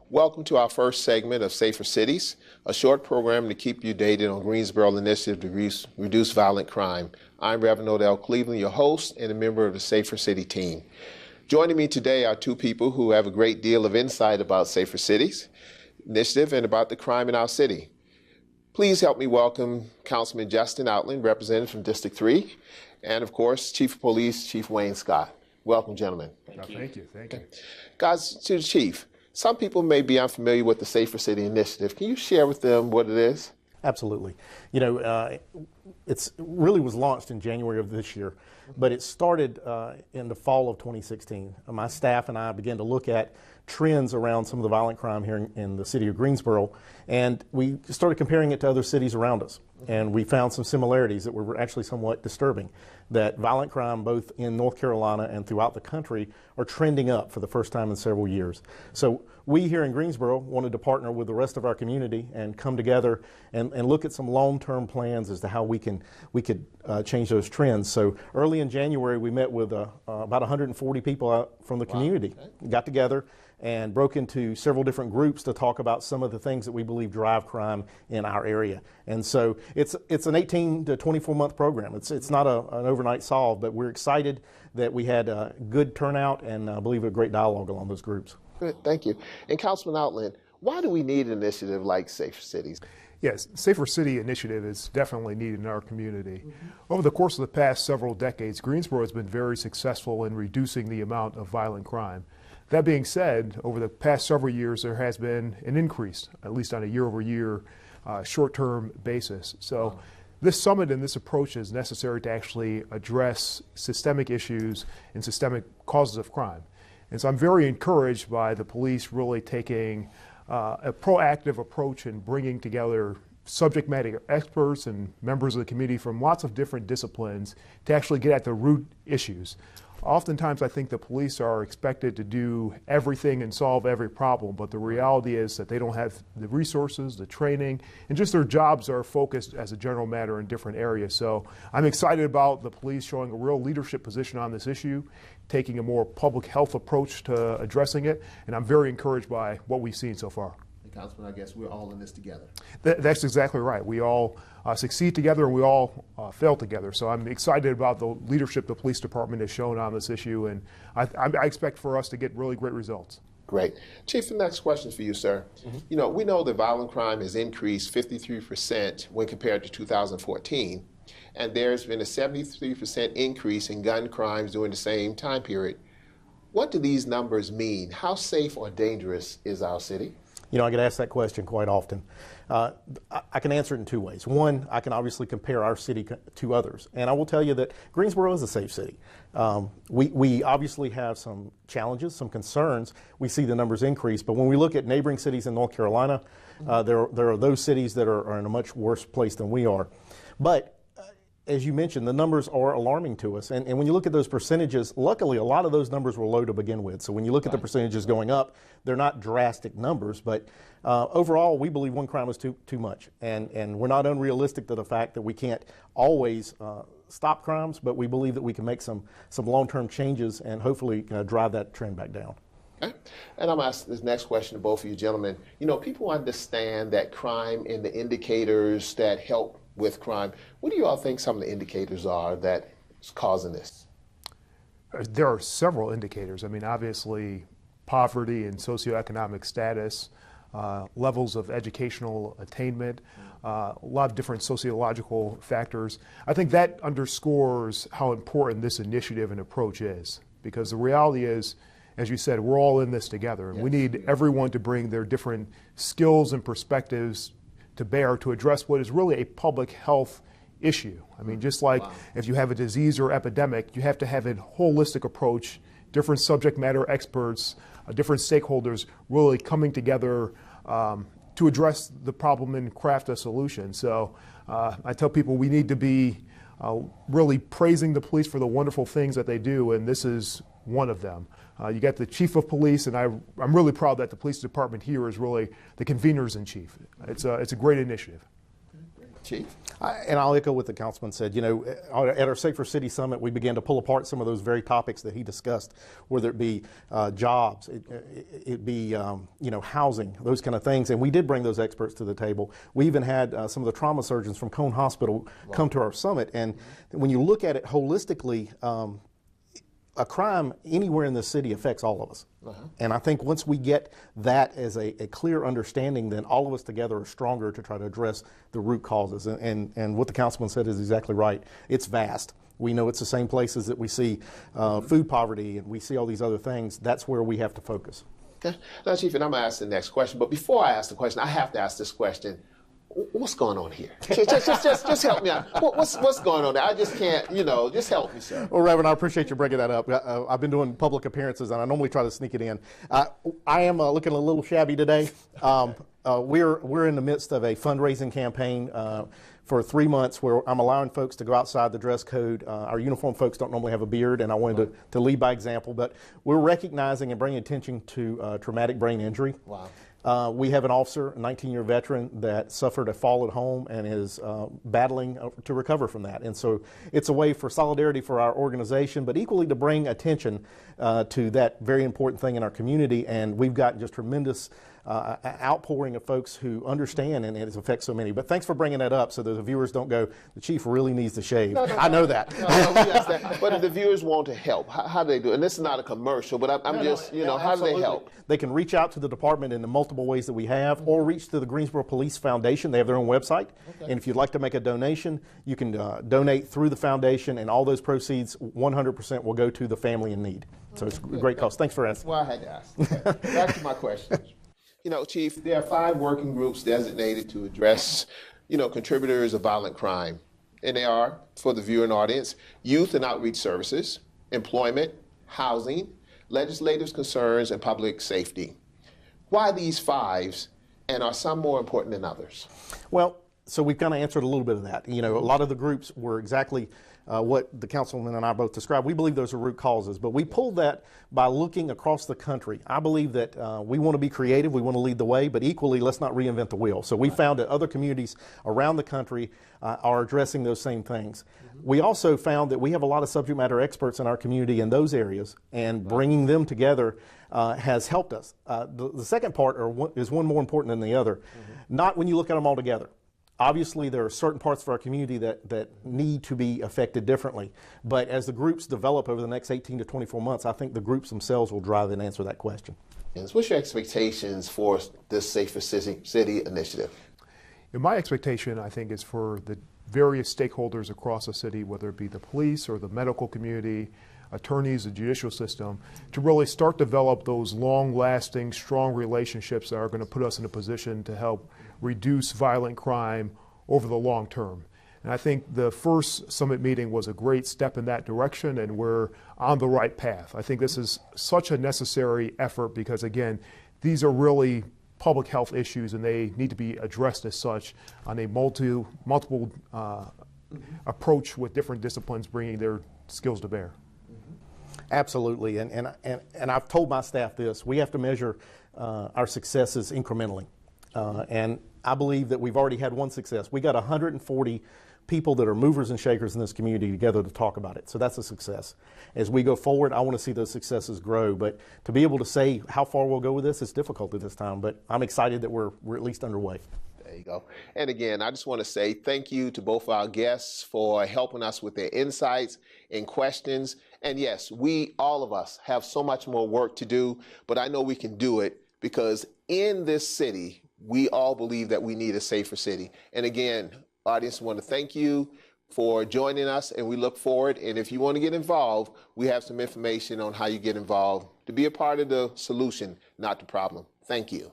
Welcome to our first segment of Safer Cities, a short program to keep you dated on Greensboro initiative to reduce violent crime. I'm Reverend Odell Cleveland, your host and a member of the Safer City team. Joining me today are two people who have a great deal of insight about Safer Cities initiative and about the crime in our city. Please help me welcome Councilman Justin Outland, representative from District 3, and of course, Chief of Police, Chief Wayne Scott. Welcome, gentlemen. Thank you. Thank you. Guys, to the Chief, some people may be unfamiliar with the Safer City Initiative. Can you share with them what it is? Absolutely. You know, it really was launched in January of this year, but it started in the fall of 2016. My staff and I began to look at trends around some of the violent crime here in the city of Greensboro, and we started comparing it to other cities around us. And we found some similarities that were actually somewhat disturbing, that violent crime both in North Carolina and throughout the country are trending up for the first time in several years. So we here in Greensboro wanted to partner with the rest of our community and come together and look at some long-term plans as to how we could change those trends. So early in January, we met with about 140 people out from the community, got together and broke into several different groups to talk about some of the things that we believe drive crime in our area. And so it's an 18 to 24 month program. It's not an overnight solve, but we're excited that we had a good turnout and I believe a great dialogue along those groups. Good, thank you. And Councilman Outland, why do we need an initiative like Safer Cities? Yes, Safer City Initiative is definitely needed in our community. Over the course of the past several decades, Greensboro has been very successful in reducing the amount of violent crime. That being said, over the past several years, there has been an increase, at least on a year-over-year, short-term basis. So this summit and this approach is necessary to actually address systemic issues and systemic causes of crime. And so I'm very encouraged by the police really taking a proactive approach in bringing together subject matter experts and members of the community from lots of different disciplines to actually get at the root issues. Oftentimes, I think the police are expected to do everything and solve every problem, but the reality is that they don't have the resources, the training, and just their jobs are focused as a general matter in different areas. So I'm excited about the police showing a real leadership position on this issue, taking a more public health approach to addressing it, and I'm very encouraged by what we've seen so far. Councilman, I guess we're all in this together. That's exactly right. We all succeed together and we all fail together. So I'm excited about the leadership the police department has shown on this issue, and I expect for us to get really great results. Great. Chief, the next question is for you, sir. You know, we know that violent crime has increased 53% when compared to 2014, and there's been a 73% increase in gun crimes during the same time period. What do these numbers mean? How safe or dangerous is our city? You know, I get asked that question quite often. I can answer it in two ways. One, I can obviously compare our city to others. And I will tell you that Greensboro is a safe city. We obviously have some challenges, some concerns. We see the numbers increase. But when we look at neighboring cities in North Carolina, there are those cities that are in a much worse place than we are. But as you mentioned, the numbers are alarming to us. And when you look at those percentages, luckily a lot of those numbers were low to begin with. So when you look at the percentages going up, they're not drastic numbers. But overall, we believe one crime is too much. And we're not unrealistic to the fact that we can't always stop crimes, but we believe that we can make some long-term changes and hopefully drive that trend back down. Okay. And I'm asking this next question to both of you gentlemen. You know, people understand that crime and the indicators that help with crime. What do you all think some of the indicators are that's causing this? There are several indicators. I mean, obviously, poverty and socioeconomic status, levels of educational attainment, a lot of different sociological factors. I think that underscores how important this initiative and approach is, because the reality is, as you said, we're all in this together, and we need everyone to bring their different skills and perspectives to bear to address what is really a public health issue. I mean, just like if you have a disease or epidemic, you have to have a holistic approach, different subject matter experts, different stakeholders really coming together to address the problem and craft a solution. So I tell people we need to be really praising the police for the wonderful things that they do, and this is one of them. You got the chief of police, and I'm really proud that the police department here is really the conveners in chief. It's a great initiative. Chief? And I'll echo what the councilman said. You know, at our Safer City Summit, we began to pull apart some of those very topics that he discussed, whether it be jobs, it be you know, housing, those kind of things. And we did bring those experts to the table. We even had some of the trauma surgeons from Cone Hospital come to our summit. And when you look at it holistically, a crime anywhere in the city affects all of us. And I think once we get that as a clear understanding, then all of us together are stronger to try to address the root causes. And what the councilman said is exactly right. It's vast. We know it's the same places that we see food poverty and we see all these other things. That's where we have to focus. Okay. Now, Chief, and I'm going to ask the next question. But before I ask the question, I have to ask this question. What's going on here? Just help me out. What's going on there? I just can't, you know, just help me, sir. Well, Reverend, I appreciate you bringing that up. I've been doing public appearances, and I normally try to sneak it in. I am looking a little shabby today. We're in the midst of a fundraising campaign for 3 months where I'm allowing folks to go outside the dress code. Our uniform folks don't normally have a beard, and I wanted to lead by example. But we're recognizing and bringing attention to traumatic brain injury. Wow. We have an officer, a 19-year veteran, that suffered a fall at home and is battling to recover from that. And so it's a way for solidarity for our organization, but equally to bring attention to that very important thing in our community. And we've gotten just tremendous outpouring of folks who understand, and it affects so many. But thanks for bringing that up so that the viewers don't go, the chief really needs to shave. I know that. But if the viewers want to help, how do they do it? And this is not a commercial, but I'm just, you know, how do they help? They can reach out to the department in the multiple ways that we have, or reach to the Greensboro Police Foundation. They have their own website. And if you'd like to make a donation, you can donate through the foundation, and all those proceeds, 100% will go to the family in need. So it's a great cause. Thanks for asking. Well, I had to ask. Okay. Back to my question. You know, Chief, there are 5 working groups designated to address, you know, contributors of violent crime. And they are, for the viewing audience, youth and outreach services, employment, housing, legislative concerns, and public safety. Why these 5s, and are some more important than others? Well, so we've kind of answered a little bit of that. You know, a lot of the groups were exactly what the councilman and I both described. We believe those are root causes, but we pulled that by looking across the country. I believe that we want to be creative, we want to lead the way, but equally, let's not reinvent the wheel. So we found that other communities around the country are addressing those same things. We also found that we have a lot of subject matter experts in our community in those areas, and bringing them together has helped us. The second part is one more important than the other, not when you look at them all together. Obviously, there are certain parts of our community that need to be affected differently. But as the groups develop over the next 18 to 24 months, I think the groups themselves will drive and answer that question. What's your expectations for this Safer City initiative? And my expectation, I think, is for the various stakeholders across the city, whether it be the police or the medical community, attorneys, the judicial system, to really start develop those long-lasting, strong relationships that are going to put us in a position to help reduce violent crime over the long term. And I think the first summit meeting was a great step in that direction, and we're on the right path. I think this is such a necessary effort because, again, these are really public health issues, and they need to be addressed as such on a multiple approach with different disciplines bringing their skills to bear. Absolutely, and I've told my staff this: we have to measure our successes incrementally, and I believe that we've already had one success. We got 140 people that are movers and shakers in this community together to talk about it, so that's a success. As we go forward, I want to see those successes grow, but to be able to say how far we'll go with this is difficult at this time, but I'm excited that we're at least underway. There you go. And again, I just want to say thank you to both our guests for helping us with their insights and questions. And yes, all of us have so much more work to do, but I know we can do it because in this city, we all believe that we need a safer city. And again, audience, I want to thank you for joining us, and we look forward. And if you want to get involved, we have some information on how you get involved to be a part of the solution, not the problem. Thank you.